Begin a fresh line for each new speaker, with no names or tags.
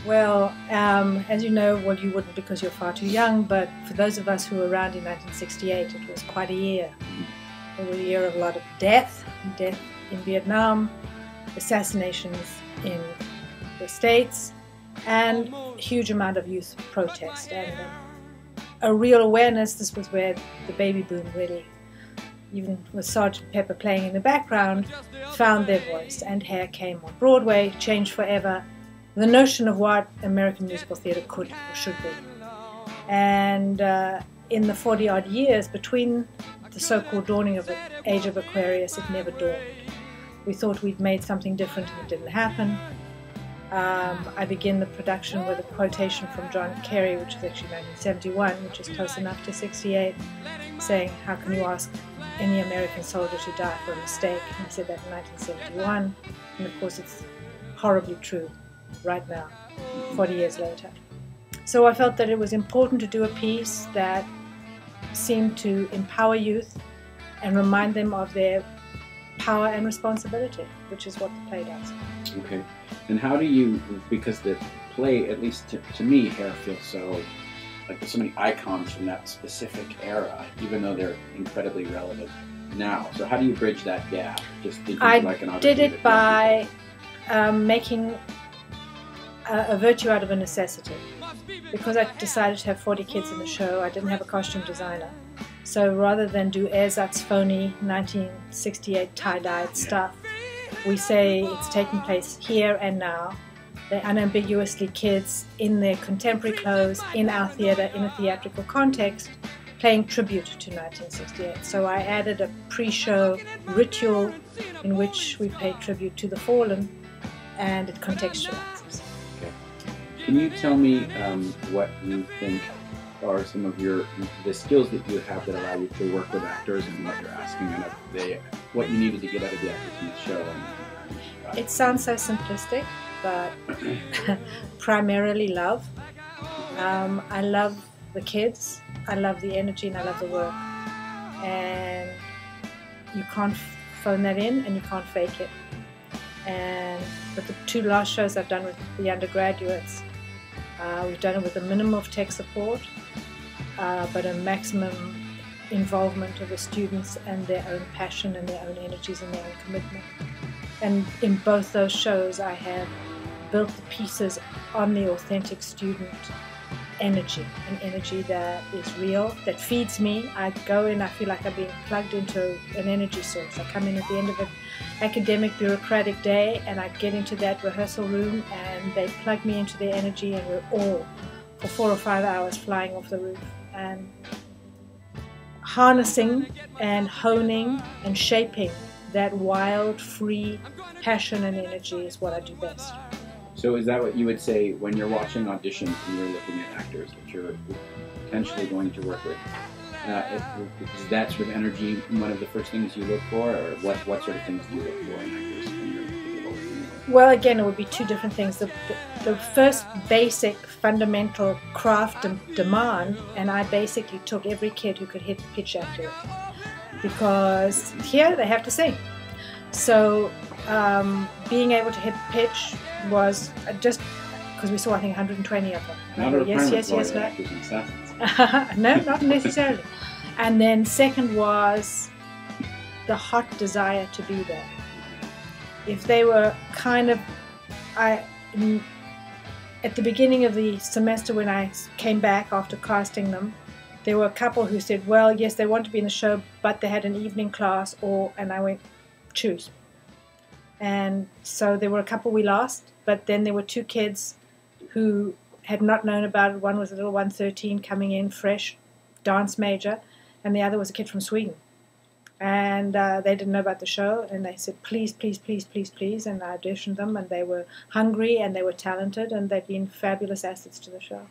Well, as you know, well, you wouldn't because you're far too young, but for those of us who were around in 1968, it was quite a year. It was a year of a lot of death in Vietnam, assassinations in the States, and a huge amount of youth protest. And a real awareness, this was where the baby boom really, even with Sgt. Pepper playing in the background, found their voice, and Hair came on Broadway, changed forever the notion of what American musical theatre could or should be. And in the 40-odd years between the so-called dawning of the age of Aquarius, it never dawned. We thought we'd made something different and it didn't happen. I begin the production with a quotation from John Kerry, which is actually 1971, which is close enough to 68, saying, "How can you ask any American soldier to die for a mistake?" And he said that in 1971, and of course it's horribly true right now, 40 years later. So I felt that it was important to do a piece that seemed to empower youth and remind them of their power and responsibility, which is what the play does.
Okay. And how do you, because the play, at least to me, Hair feels so, like there's so many icons from that specific era, even though they're incredibly relevant now. So how do you bridge that gap? Just
I did it by making a virtue out of a necessity. Because I decided to have 40 kids in the show, I didn't have a costume designer. So rather than do Ersatz phony 1968 tie-dyed stuff, we say it's taking place here and now. They're unambiguously kids in their contemporary clothes, in our theatre, in a theatrical context, paying tribute to 1968. So I added a pre-show ritual in which we pay tribute to the fallen, and it contextualizes.
Okay. Can you tell me what you think are some of the skills that you have that allow you to work with actors, and what you're asking out of what you needed to get out of the actors in the show?
It sounds so simplistic, but primarily love. I love the kids, I love the energy, and I love the work. And you can't phone that in, and you can't fake it. And with the two last shows I've done with the undergraduates, we've done it with a minimum of tech support, but a maximum involvement of the students and their own passion and their own energies and their own commitment. And in both those shows I have built the pieces on the authentic student energy, an energy that is real, that feeds me. I go in, I feel like I'm being plugged into an energy source. I come in at the end of an academic, bureaucratic day, and I get into that rehearsal room and they plug me into their energy, and we're all, for 4 or 5 hours, flying off the roof. And harnessing and honing and shaping that wild, free passion and energy is what I do best.
So is that what you would say when you're watching auditions and you're looking at actors that you're potentially going to work with? Is that sort of energy one of the first things you look for, or what sort of things do you look for in actors when you're thinking about working with them?
Well, again, it would be two different things. The first basic fundamental craft demand, and I basically took every kid who could hit pitch accurate, because here they have to sing. So being able to hit pitch was just because we saw, I think, 120 of them.
Not a
yes,
no.
actors and assassins. No, not necessarily. And then second was the hot desire to be there. If they were kind of, at the beginning of the semester when I came back after casting them, there were a couple who said, well, yes, they want to be in the show, but they had an evening class, and I went, choose. And so there were a couple we lost, but then there were two kids who had not known about it. One was a little one, 13, coming in fresh, dance major, and the other was a kid from Sweden. And they didn't know about the show, and they said, please, please, please, please, please, and I auditioned them, and they were hungry, and they were talented, and they've been fabulous assets to the show.